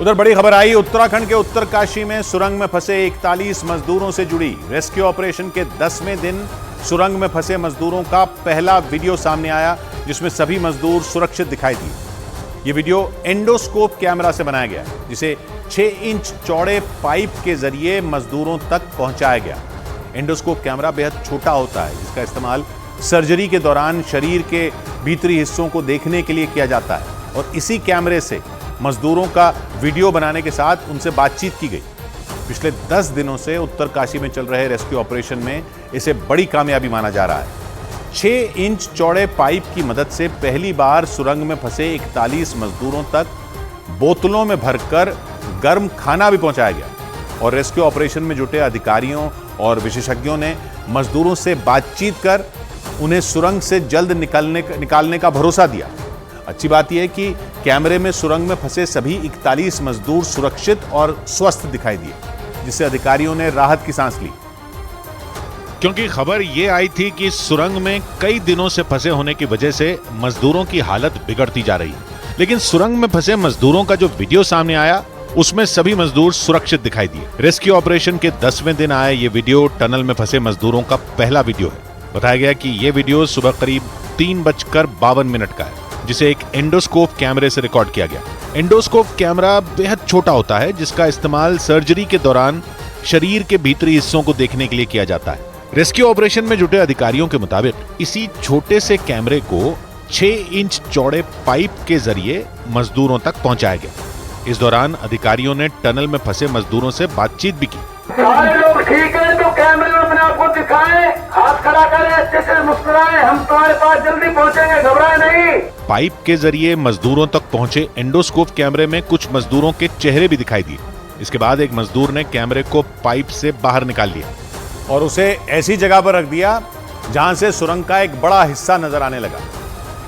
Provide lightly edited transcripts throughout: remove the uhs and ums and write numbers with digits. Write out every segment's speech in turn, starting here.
उधर बड़ी खबर आई उत्तराखंड के उत्तरकाशी में सुरंग में फंसे 41 मजदूरों से जुड़ी। रेस्क्यू ऑपरेशन के 10वें दिन सुरंग में फंसे मजदूरों का पहला वीडियो सामने आया, जिसमें सभी मजदूर सुरक्षित दिखाई दिए। ये वीडियो एंडोस्कोप कैमरा से बनाया गया, जिसे 6 इंच चौड़े पाइप के जरिए मजदूरों तक पहुंचाया गया। एंडोस्कोप कैमरा बेहद छोटा होता है, जिसका इस्तेमाल सर्जरी के दौरान शरीर के भीतरी हिस्सों को देखने के लिए किया जाता है और इसी कैमरे से मजदूरों का वीडियो बनाने के साथ उनसे बातचीत की गई। पिछले 10 दिनों से उत्तरकाशी में चल रहे रेस्क्यू ऑपरेशन में इसे बड़ी कामयाबी माना जा रहा है। 6 इंच चौड़े पाइप की मदद से पहली बार सुरंग में फंसे 41 मजदूरों तक बोतलों में भरकर गर्म खाना भी पहुंचाया गया और रेस्क्यू ऑपरेशन में जुटे अधिकारियों और विशेषज्ञों ने मजदूरों से बातचीत कर उन्हें सुरंग से जल्द निकालने का भरोसा दिया। अच्छी बात यह है कि कैमरे में सुरंग में फंसे सभी 41 मजदूर सुरक्षित और स्वस्थ दिखाई दिए, जिससे अधिकारियों ने राहत की सांस ली। क्योंकि खबर ये आई थी कि सुरंग में कई दिनों से फंसे होने की वजह से मजदूरों की हालत बिगड़ती जा रही है। लेकिन सुरंग में फंसे मजदूरों का जो वीडियो सामने आया, उसमें सभी मजदूर सुरक्षिट दिखाई दिए। रेस्क्यू ऑपरेशन के 10वें दिन आए ये वीडियो टनल में फंसे मजदूरों का पहला वीडियो है। बताया गया कि ये वीडियो सुबह करीब 3:52 का है, जिसे एक एंडोस्कोप कैमरे से रिकॉर्ड किया गया। एंडोस्कोप कैमरा बेहद छोटा होता है, जिसका इस्तेमाल सर्जरी के दौरान शरीर के भीतरी हिस्सों को देखने के लिए किया जाता है। रेस्क्यू ऑपरेशन में जुटे अधिकारियों के मुताबिक इसी छोटे से कैमरे को 6 इंच चौड़े पाइप के जरिए मजदूरों तक पहुंचाया गया। इस दौरान अधिकारियों ने टनल में फंसे मजदूरों से बातचीत भी की। सारे लोग ठीक है तो कैमरे में अपने आप को दिखाएं, हाथ खड़ा करें, अच्छे से मुस्कुराएं, हम तुम्हारे पास जल्दी पहुंचेंगे, घबराएं नहीं। पाइप के जरिए मजदूरों तक पहुंचे एंडोस्कोप कैमरे में कुछ मजदूरों के चेहरे भी दिखाई दिए। इसके बाद एक मजदूर ने कैमरे को पाइप से बाहर निकाल लिया और उसे ऐसी जगह पर रख दिया जहां से सुरंग का एक बड़ा हिस्सा नजर आने लगा।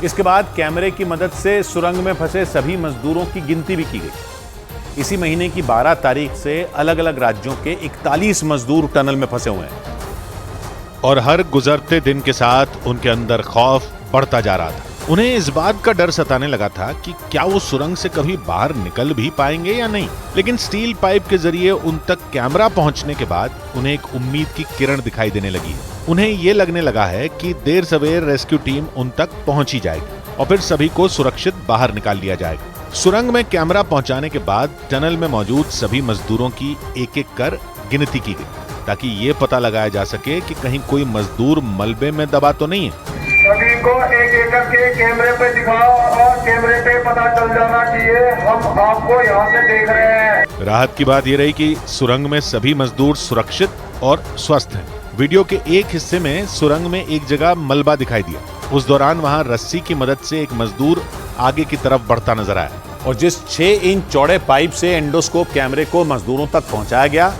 इसके बाद कैमरे की मदद से सुरंग में फंसे सभी मजदूरों की गिनती भी की गई। इसी महीने की 12 तारीख से अलग अलग राज्यों के 41 मजदूर टनल में फंसे हुए हैं और हर गुजरते दिन के साथ उनके अंदर खौफ बढ़ता जा रहा था। उन्हें इस बात का डर सताने लगा था कि क्या वो सुरंग से कभी बाहर निकल भी पाएंगे या नहीं। लेकिन स्टील पाइप के जरिए उन तक कैमरा पहुंचने के बाद उन्हें एक उम्मीद की किरण दिखाई देने लगी है। उन्हें ये लगने लगा है कि देर सवेर रेस्क्यू टीम उन तक पहुंच ही जाएगी और फिर सभी को सुरक्षित बाहर निकाल लिया जाएगा। सुरंग में कैमरा पहुंचाने के बाद टनल में मौजूद सभी मजदूरों की एक-एक कर गिनती की गई, ताकि ये पता लगाया जा सके कि कहीं कोई मजदूर मलबे में दबा तो नहीं है। सभी को एक-एक करके कैमरे पे दिखाओ और कैमरे पे पता चल जाना चाहिए हम आपको यहाँ से देख रहे हैं। राहत की बात ये रही कि सुरंग में सभी मजदूर सुरक्षित और स्वस्थ हैं। वीडियो के एक हिस्से में सुरंग में एक जगह मलबा दिखाई दिया। उस दौरान वहां रस्सी की मदद से एक मजदूर आगे की तरफ बढ़ता नजर आया और जिस 6 इंच चौड़े पाइप से एंडोस्कोप कैमरे को मजदूरों तक पहुंचाया गया,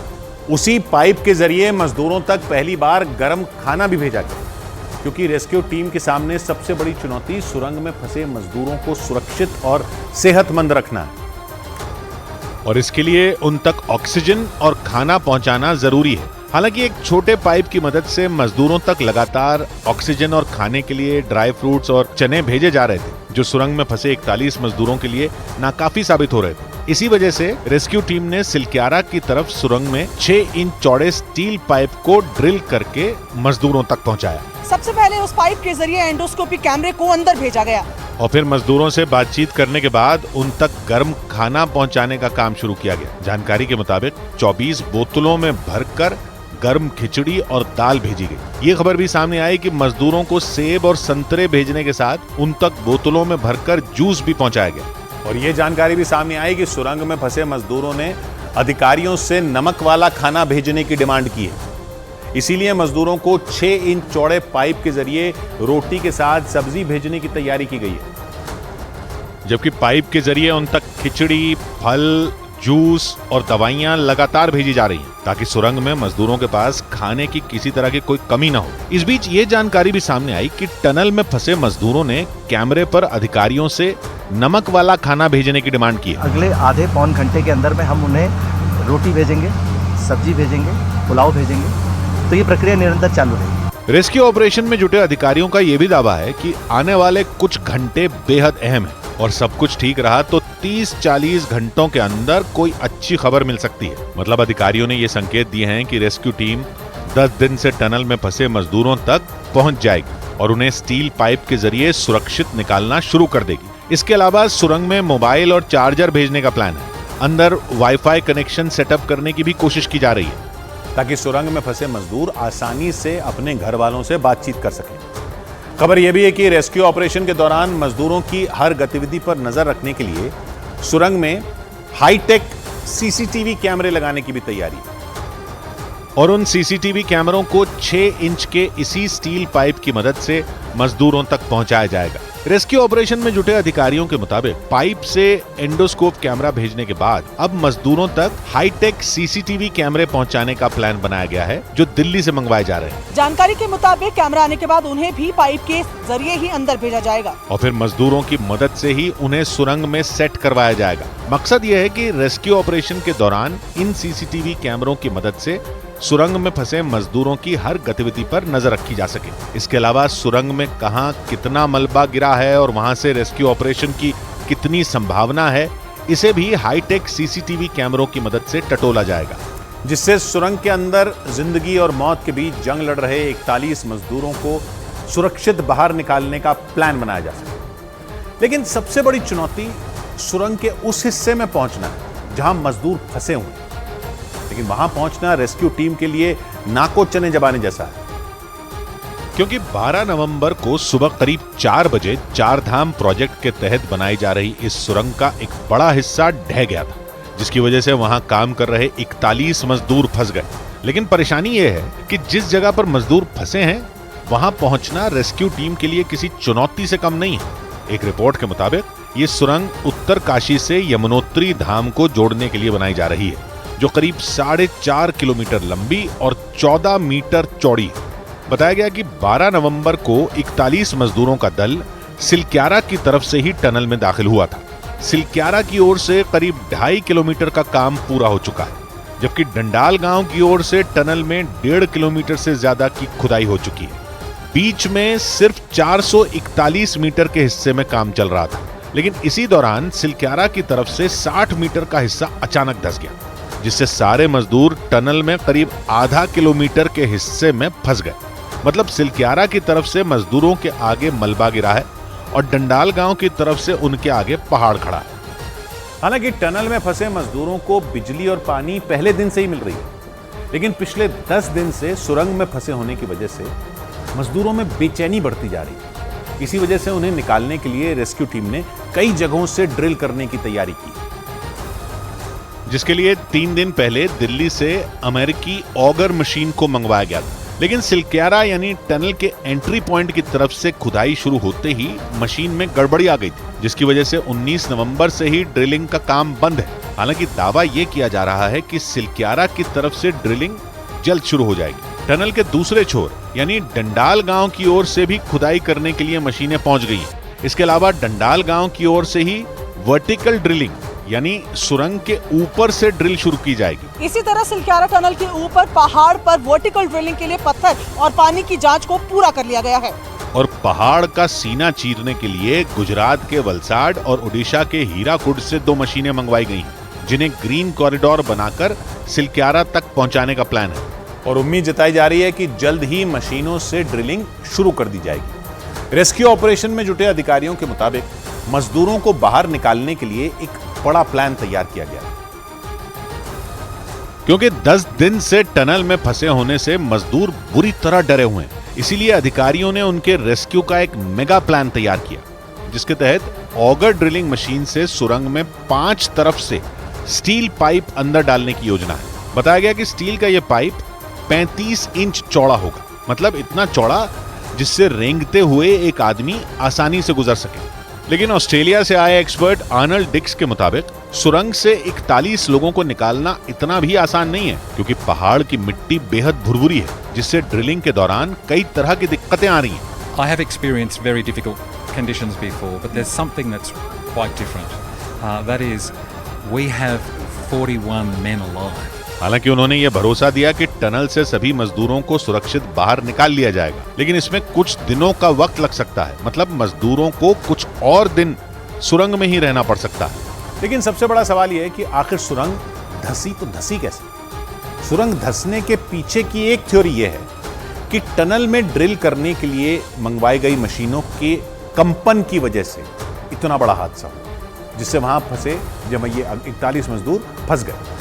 उसी पाइप के जरिए मजदूरों तक पहली बार गर्म खाना भी भेजा गया। क्योंकि रेस्क्यू टीम के सामने सबसे बड़ी चुनौती सुरंग में फंसे मजदूरों को सुरक्षित और सेहतमंद रखना है और इसके लिए उन तक ऑक्सीजन और खाना पहुंचाना जरूरी है। हालांकि एक छोटे पाइप की मदद से मजदूरों तक लगातार ऑक्सीजन और खाने के लिए ड्राई फ्रूट्स और चने भेजे जा रहे थे, जो सुरंग में फंसे 41 मजदूरों के लिए नाकाफी साबित हो रहे थे। इसी वजह से रेस्क्यू टीम ने सिलक्यारा की तरफ सुरंग में 6 इंच चौड़े स्टील पाइप को ड्रिल करके मजदूरों तक पहुंचाया। सबसे पहले उस पाइप के जरिए एंडोस्कोपी कैमरे को अंदर भेजा गया और फिर मजदूरों से बातचीत करने के बाद उन तक गर्म खाना पहुंचाने का काम शुरू किया गया। जानकारी के मुताबिक 24 बोतलों में भरकर गर्म खिचड़ी और दाल भेजी गई। ये खबर भी सामने आई कि मजदूरों को सेब और संतरे भेजने के साथ उन तक बोतलों में भरकर जूस भी पहुंचाया गया। और ये जानकारी भी सामने आई कि सुरंग में फंसे मजदूरों ने अधिकारियों से नमक वाला खाना भेजने की डिमांड की है। इसीलिए मजदूरों को 6 इंच चौड़े पाइप के जरिए रोटी के साथ सब्जी भेजने की तैयारी की गई है, जबकि पाइप के जरिए उन तक खिचड़ी, फल, जूस और दवाइयां लगातार भेजी जा रही हैं, ताकि सुरंग में मजदूरों के पास खाने की किसी तरह की कोई कमी न हो। इस बीच ये जानकारी भी सामने आई कि टनल में फंसे मजदूरों ने कैमरे पर अधिकारियों से नमक वाला खाना भेजने की डिमांड की है। अगले आधे पौन घंटे के अंदर में हम उन्हें रोटी भेजेंगे, सब्जी भेजेंगे, पुलाव भेजेंगे, तो ये प्रक्रिया निरंतर चालू रहेगी। रेस्क्यू ऑपरेशन में जुटे अधिकारियों का यह भी दावा है कि आने वाले कुछ घंटे बेहद अहम है और सब कुछ ठीक रहा तो 30-40 घंटों के अंदर कोई अच्छी खबर मिल सकती है। मतलब अधिकारियों ने ये संकेत दिए हैं कि रेस्क्यू टीम 10 दिन से टनल में फंसे मजदूरों तक पहुंच जाएगी और उन्हें स्टील पाइप के जरिए सुरक्षित निकालना शुरू कर देगी। इसके अलावा सुरंग में मोबाइल और चार्जर भेजने का प्लान है। अंदर वाईफाई कनेक्शन सेटअप करने की भी कोशिश की जा रही है ताकि सुरंग में फंसे मजदूर आसानी से अपने घर वालों से बातचीत कर सकें। खबर यह भी है कि रेस्क्यू ऑपरेशन के दौरान मजदूरों की हर गतिविधि पर नजर रखने के लिए सुरंग में हाईटेक सीसीटीवी कैमरे लगाने की भी तैयारी है और उन सीसीटीवी कैमरों को 6 इंच के इसी स्टील पाइप की मदद से मजदूरों तक पहुंचाया जाएगा। रेस्क्यू ऑपरेशन में जुटे अधिकारियों के मुताबिक पाइप से एंडोस्कोप कैमरा भेजने के बाद अब मजदूरों तक हाईटेक सीसीटीवी कैमरे पहुंचाने का प्लान बनाया गया है जो दिल्ली से मंगवाए जा रहे हैं। जानकारी के मुताबिक कैमरा आने के बाद उन्हें भी पाइप के जरिए ही अंदर भेजा जाएगा और फिर मजदूरों की मदद से ही उन्हें सुरंग में सेट करवाया जाएगा। मकसद यह है कि रेस्क्यू ऑपरेशन के दौरान इन सीसीटीवी कैमरों की मदद से सुरंग में फंसे मजदूरों की हर गतिविधि पर नजर रखी जा सके। इसके अलावा सुरंग में कहां कितना मलबा गिरा है और वहां से रेस्क्यू ऑपरेशन की कितनी संभावना है, इसे भी हाईटेक सीसीटीवी कैमरों की मदद से टटोला जाएगा, जिससे सुरंग के अंदर जिंदगी और मौत के बीच जंग लड़ रहे 41 मजदूरों को सुरक्षित बाहर निकालने का प्लान बनाया जा सके। लेकिन सबसे बड़ी चुनौती सुरंग के उस हिस्से में पहुंचना है जहां मजदूर फंसे हुए हैं। लेकिन वहां पहुंचना रेस्क्यू टीम के लिए नाको चने जबाने जैसा है, क्योंकि 12 नवंबर को सुबह करीब 4 बजे चार धाम प्रोजेक्ट के तहत बनाई जा रही इस सुरंग का एक बड़ा हिस्सा ढह गया था, जिसकी वजह से वहां काम कर रहे 41 मजदूर फंस गए। लेकिन परेशानी यह है कि जिस जगह पर मजदूर फंसे हैं वहां पहुंचना रेस्क्यू टीम के लिए किसी चुनौती से कम नहीं है। एक रिपोर्ट के मुताबिक ये सुरंग उत्तर काशी से यमुनोत्री धाम को जोड़ने के लिए बनाई जा रही है, जो करीब 4.5 किलोमीटर लंबी और 14 मीटर चौड़ी है। बताया गया कि 12 नवंबर को 41 मजदूरों का दल सिलक्यारा की तरफ से ही टनल में दाखिल हुआ था। सिलक्यारा की ओर से करीब 2.5 किलोमीटर का काम पूरा हो चुका है, जबकि डंडाल गांव की ओर से टनल में 1.5 किलोमीटर से ज्यादा की खुदाई हो चुकी है। बीच में सिर्फ 441 मीटर के हिस्से में काम चल रहा था, लेकिन इसी दौरान सिलक्यारा की तरफ से 60 मीटर का हिस्सा अचानक धंस गया, जिससे सारे मजदूर टनल में करीब आधा किलोमीटर के हिस्से में फंस गए। मतलब सिलक्यारा की तरफ से मजदूरों के आगे मलबा गिरा है और डंडाल गांव की तरफ से उनके आगे पहाड़ खड़ा है। हालांकि टनल में फंसे मजदूरों को बिजली और पानी पहले दिन से ही मिल रही है, लेकिन पिछले 10 दिन से सुरंग में फंसे होने की वजह से मजदूरों में बेचैनी बढ़ती जा रही है। इसी वजह से उन्हें निकालने के लिए रेस्क्यू टीम ने कई जगहों से ड्रिल करने की तैयारी की, जिसके लिए 3 दिन पहले दिल्ली से अमेरिकी ऑगर मशीन को मंगवाया गया था। लेकिन सिलक्यारा यानी टनल के एंट्री पॉइंट की तरफ से खुदाई शुरू होते ही मशीन में गड़बड़ी आ गई थी, जिसकी वजह से 19 नवंबर से ही ड्रिलिंग का काम बंद है। हालांकि दावा यह किया जा रहा है कि सिलक्यारा की तरफ से ड्रिलिंग जल्द शुरू हो जाएगी। टनल के दूसरे छोर यानी डंडाल गांव की ओर से भी खुदाई करने के लिए मशीनें पहुंच गई हैं। इसके अलावा डंडाल गांव की ओर से ही वर्टिकल ड्रिलिंग यानी सुरंग के ऊपर से ड्रिल शुरू की जाएगी। इसी तरह सिलक्यारा टनल के ऊपर पहाड़ पर वर्टिकल ड्रिलिंग के लिए पत्थर और पानी की जांच को पूरा कर लिया गया है। और पहाड़ का सीना चीरने के लिए गुजरात के वलसाड और ओडिशा के हीराकुड से 2 मशीनें मंगवाई गई, जिन्हें ग्रीन कॉरिडोर बनाकर सिलक्यारा तक पहुंचाने का प्लान है। और उम्मीद जताई जा रही है कि जल्द ही मशीनों से ड्रिलिंग शुरू कर दी जाएगी। रेस्क्यू ऑपरेशन में जुटे अधिकारियों के मुताबिक मजदूरों को बाहर निकालने के लिए एक बड़ा प्लान तैयार किया गया, क्योंकि 10 दिन से टनल में फंसे होने से मजदूर बुरी तरह डरे हुए हैं। इसीलिए अधिकारियों ने उनके रेस्क्यू का एक मेगा प्लान तैयार किया, जिसके तहत ऑगर ड्रिलिंग मशीन से सुरंग में 5 तरफ से स्टील पाइप अंदर डालने की योजना है। बताया गया कि स्टील का यह पाइप 35 इंच चौड़ा होगा, मतलब इतना चौड़ा जिससे रेंगते हुए एक आदमी आसानी से गुजर सके। लेकिन ऑस्ट्रेलिया से आए एक्सपर्ट आर्नल्ड डिक्स के मुताबिक सुरंग से 41 लोगों को निकालना इतना भी आसान नहीं है, क्योंकि पहाड़ की मिट्टी बेहद भुरभुरी है, जिससे ड्रिलिंग के दौरान कई तरह की दिक्कतें आ रही हैं। I have experienced very difficult conditions before, but there's something that's quite different. That is, we have 41 men alive. हालांकि उन्होंने ये भरोसा दिया कि टनल से सभी मजदूरों को सुरक्षित बाहर निकाल लिया जाएगा, लेकिन इसमें कुछ दिनों का वक्त लग सकता है। मतलब मजदूरों को कुछ और दिन सुरंग में ही रहना पड़ सकता है। लेकिन सबसे बड़ा सवाल यह है कि आखिर सुरंग धसी तो धसी कैसे? सुरंग धसने के पीछे की एक थ्योरी यह है कि टनल में ड्रिल करने के लिए मंगवाई गई मशीनों के कंपन की वजह से इतना बड़ा हादसा हुआ, जिससे वहां फंसे जब ये 41 मजदूर फंस गए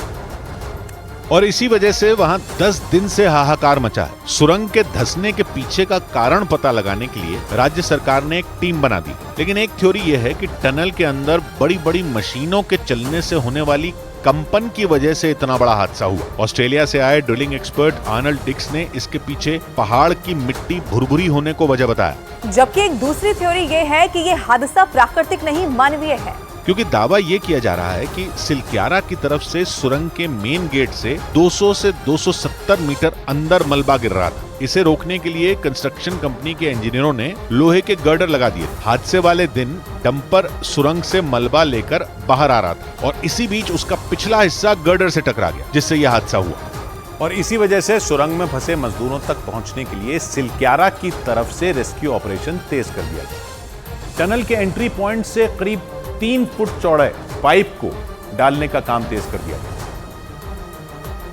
और इसी वजह से वहां 10 दिन से हाहाकार मचा है। सुरंग के धंसने के पीछे का कारण पता लगाने के लिए राज्य सरकार ने एक टीम बना दी, लेकिन एक थ्योरी यह है कि टनल के अंदर बड़ी बड़ी मशीनों के चलने से होने वाली कंपन की वजह से इतना बड़ा हादसा हुआ। ऑस्ट्रेलिया से आए ड्रिलिंग एक्सपर्ट आर्नल्ड डिक्स ने इसके पीछे पहाड़ की मिट्टी भुरभुरी होने को वजह बताया। जबकि एक दूसरी थ्योरी ये है कि ये हादसा प्राकृतिक नहीं मानवीय है, क्योंकि दावा ये किया जा रहा है कि सिलक्यारा की तरफ से सुरंग के मेन गेट से 200 से 270 मीटर अंदर मलबा गिर रहा था। इसे रोकने के लिए कंस्ट्रक्शन कंपनी के इंजीनियरों ने लोहे के गर्डर लगा दिए। हादसे वाले दिन डंपर सुरंग से मलबा लेकर बाहर आ रहा था और इसी बीच उसका पिछला हिस्सा गर्डर से टकरा गया, जिससे यह हादसा हुआ। और इसी वजह से सुरंग में फंसे मजदूरों तक पहुंचने के लिए सिलक्यारा की तरफ से रेस्क्यू ऑपरेशन तेज कर दिया गया। टनल के एंट्री पॉइंट से करीब 3 फुट चौड़े पाइप को डालने का काम तेज कर दिया गया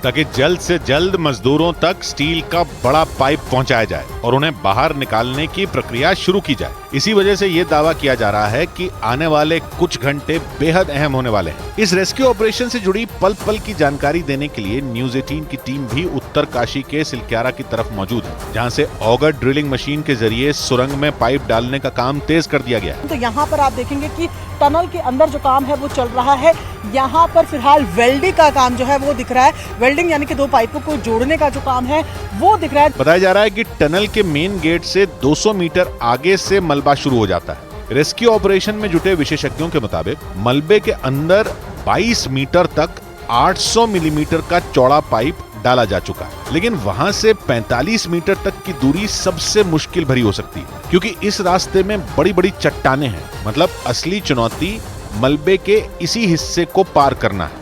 ताकि जल्द से जल्द मजदूरों तक स्टील का बड़ा पाइप पहुंचाया जाए और उन्हें बाहर निकालने की प्रक्रिया शुरू की जाए। इसी वजह से यह दावा किया जा रहा है कि आने वाले कुछ घंटे बेहद अहम होने वाले हैं। इस रेस्क्यू ऑपरेशन से जुड़ी पल पल की जानकारी देने के लिए न्यूज़ 18 की टीम भी उत्तरकाशी के सिलक्यारा की तरफ मौजूद है, जहां से ऑगर ड्रिलिंग मशीन के जरिए सुरंग में पाइप डालने का काम तेज कर दिया गया है। तो यहाँ पर आप देखेंगे कि टनल के अंदर जो काम है वो चल रहा है। यहाँ पर फिलहाल वेल्डिंग का काम जो है वो दिख रहा है। वेल्डिंग यानी कि 2 पाइपों को जोड़ने का जो काम है वो दिख रहा है। बताया जा रहा है कि टनल के मेन गेट से 200 मीटर आगे से मलबा शुरू हो जाता है। रेस्क्यू ऑपरेशन में जुटे विशेषज्ञों के मुताबिक मलबे के अंदर 22 मीटर तक 800 मिलीमीटर का चौड़ा पाइप डाला जा चुका है, लेकिन वहां से 45 मीटर तक की दूरी सबसे मुश्किल भरी हो सकती है, क्योंकि इस रास्ते में बड़ी बड़ी चट्टानें हैं। मतलब असली चुनौती मलबे के इसी हिस्से को पार करना है।